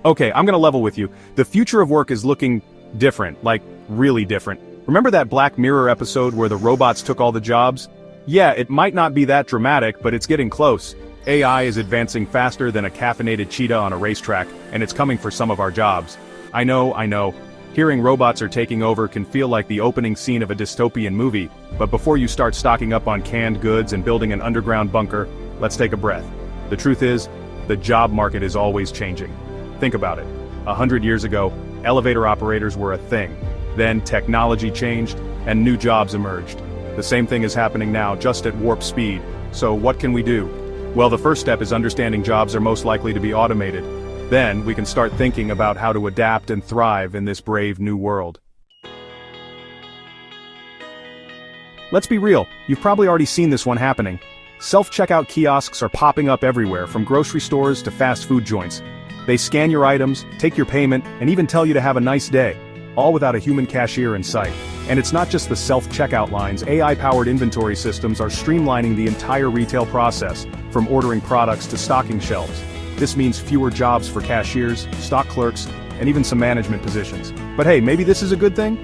Okay, I'm gonna level with you. The future of work is looking different, like really different. Remember that Black Mirror episode where the robots took all the jobs? Yeah, it might not be that dramatic, but it's getting close. AI is advancing faster than a caffeinated cheetah on a racetrack, and it's coming for some of our jobs. I know. Hearing robots are taking over can feel like the opening scene of a dystopian movie, but before you start stocking up on canned goods and building an underground bunker, let's take a breath. The truth is, the job market is always changing. Think about it. 100 years ago, elevator operators were a thing. Then technology changed, and new jobs emerged. The same thing is happening now, just at warp speed. So what can we do? Well, the first step is understanding jobs are most likely to be automated. Then, we can start thinking about how to adapt and thrive in this brave new world. Let's be real, you've probably already seen this one happening. Self-checkout kiosks are popping up everywhere, from grocery stores to fast food joints. They scan your items, take your payment, and even tell you to have a nice day, all without a human cashier in sight. And it's not just the self-checkout lines, AI-powered inventory systems are streamlining the entire retail process, from ordering products to stocking shelves. This means fewer jobs for cashiers, stock clerks, and even some management positions. But hey, maybe this is a good thing?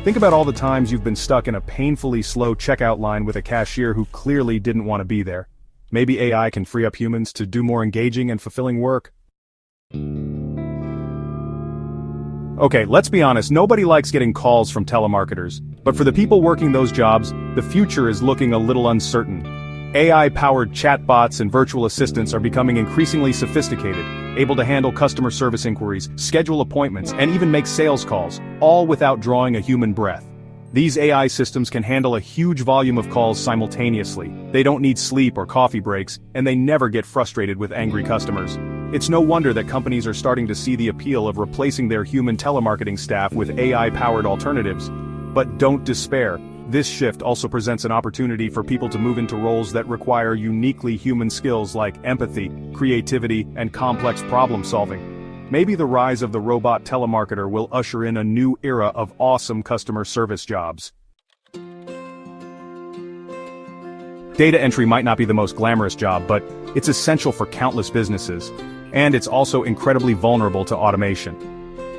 Think about all the times you've been stuck in a painfully slow checkout line with a cashier who clearly didn't want to be there. Maybe AI can free up humans to do more engaging and fulfilling work. Okay, let's be honest, nobody likes getting calls from telemarketers. But for the people working those jobs, the future is looking a little uncertain. AI-powered chatbots and virtual assistants are becoming increasingly sophisticated, able to handle customer service inquiries, schedule appointments, and even make sales calls, all without drawing a human breath. These AI systems can handle a huge volume of calls simultaneously. They don't need sleep or coffee breaks, and they never get frustrated with angry customers. It's no wonder that companies are starting to see the appeal of replacing their human telemarketing staff with AI-powered alternatives. But don't despair. This shift also presents an opportunity for people to move into roles that require uniquely human skills like empathy, creativity, and complex problem-solving. Maybe the rise of the robot telemarketer will usher in a new era of awesome customer service jobs. Data entry might not be the most glamorous job, but it's essential for countless businesses. And it's also incredibly vulnerable to automation.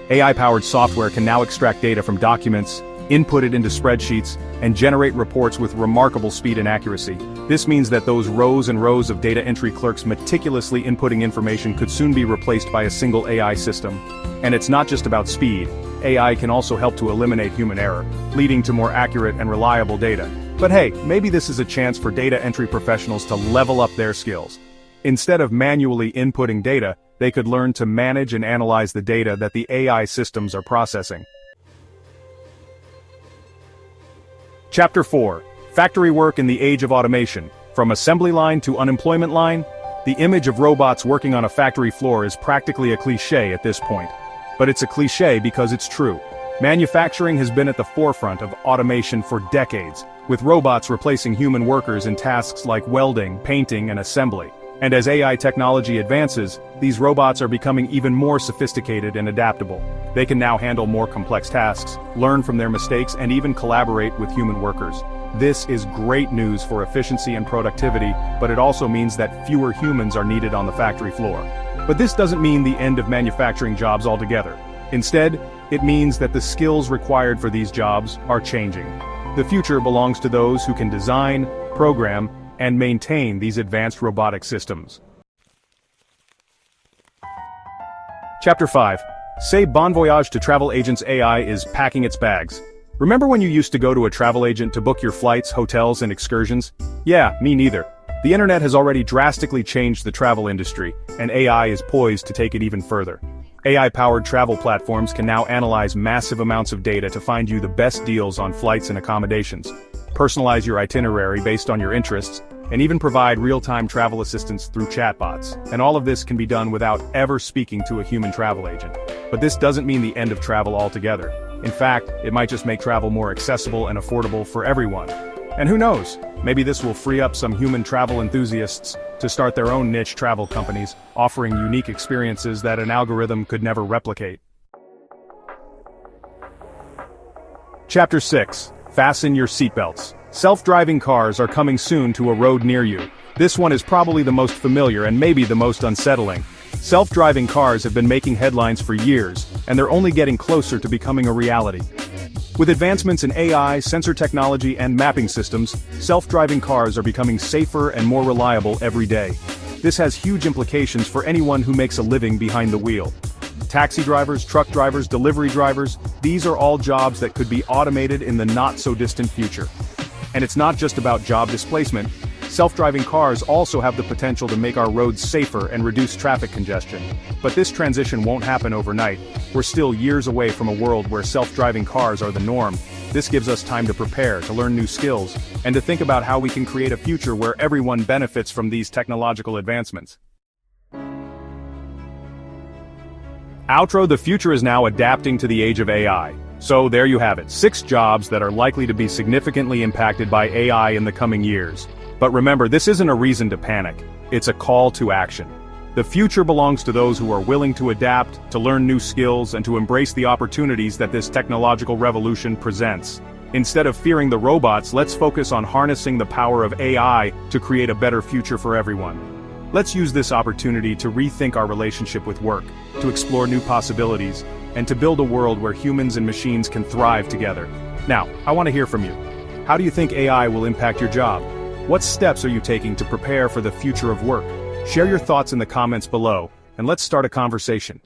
AI-powered software can now extract data from documents, input it into spreadsheets, and generate reports with remarkable speed and accuracy. This means that those rows and rows of data entry clerks meticulously inputting information could soon be replaced by a single AI system. And it's not just about speed. AI can also help to eliminate human error, leading to more accurate and reliable data. But hey, maybe this is a chance for data entry professionals to level up their skills. Instead of manually inputting data, they could learn to manage and analyze the data that the AI systems are processing. Chapter 4. Factory Work in the Age of Automation. From assembly line to unemployment line, the image of robots working on a factory floor is practically a cliché at this point. But it's a cliché because it's true. Manufacturing has been at the forefront of automation for decades, with robots replacing human workers in tasks like welding, painting, and assembly. And as AI technology advances, these robots are becoming even more sophisticated and adaptable. They can now handle more complex tasks, learn from their mistakes, and even collaborate with human workers. This is great news for efficiency and productivity, but it also means that fewer humans are needed on the factory floor. But this doesn't mean the end of manufacturing jobs altogether. Instead, it means that the skills required for these jobs are changing. The future belongs to those who can design, program, and maintain these advanced robotic systems. Chapter 5. Say bon voyage to travel agents. AI is packing its bags. Remember when you used to go to a travel agent to book your flights, hotels, and excursions? Yeah, me neither. The internet has already drastically changed the travel industry, and AI is poised to take it even further. AI-powered travel platforms can now analyze massive amounts of data to find you the best deals on flights and accommodations, personalize your itinerary based on your interests, and even provide real-time travel assistance through chatbots. And all of this can be done without ever speaking to a human travel agent. But this doesn't mean the end of travel altogether. In fact, it might just make travel more accessible and affordable for everyone. And who knows, maybe this will free up some human travel enthusiasts to start their own niche travel companies, offering unique experiences that an algorithm could never replicate. Chapter 6. Fasten your seatbelts. Self-driving cars are coming soon to a road near you. This one is probably the most familiar and maybe the most unsettling. Self-driving cars have been making headlines for years, and they're only getting closer to becoming a reality. With advancements in AI, sensor technology, and mapping systems, self-driving cars are becoming safer and more reliable every day. This has huge implications for anyone who makes a living behind the wheel. Taxi drivers, truck drivers, delivery drivers, these are all jobs that could be automated in the not-so-distant future. And it's not just about job displacement. Self-driving cars also have the potential to make our roads safer and reduce traffic congestion. But this transition won't happen overnight. We're still years away from a world where self-driving cars are the norm. This gives us time to prepare, to learn new skills, and to think about how we can create a future where everyone benefits from these technological advancements. Outro: the future is now adapting to the age of AI. So there you have it, 6 jobs that are likely to be significantly impacted by AI in the coming years. But remember, this isn't a reason to panic. It's a call to action. The future belongs to those who are willing to adapt, to learn new skills, and to embrace the opportunities that this technological revolution presents. Instead of fearing the robots, let's focus on harnessing the power of AI to create a better future for everyone. Let's use this opportunity to rethink our relationship with work, to explore new possibilities, and to build a world where humans and machines can thrive together. Now, I want to hear from you. How do you think AI will impact your job? What steps are you taking to prepare for the future of work? Share your thoughts in the comments below, and let's start a conversation.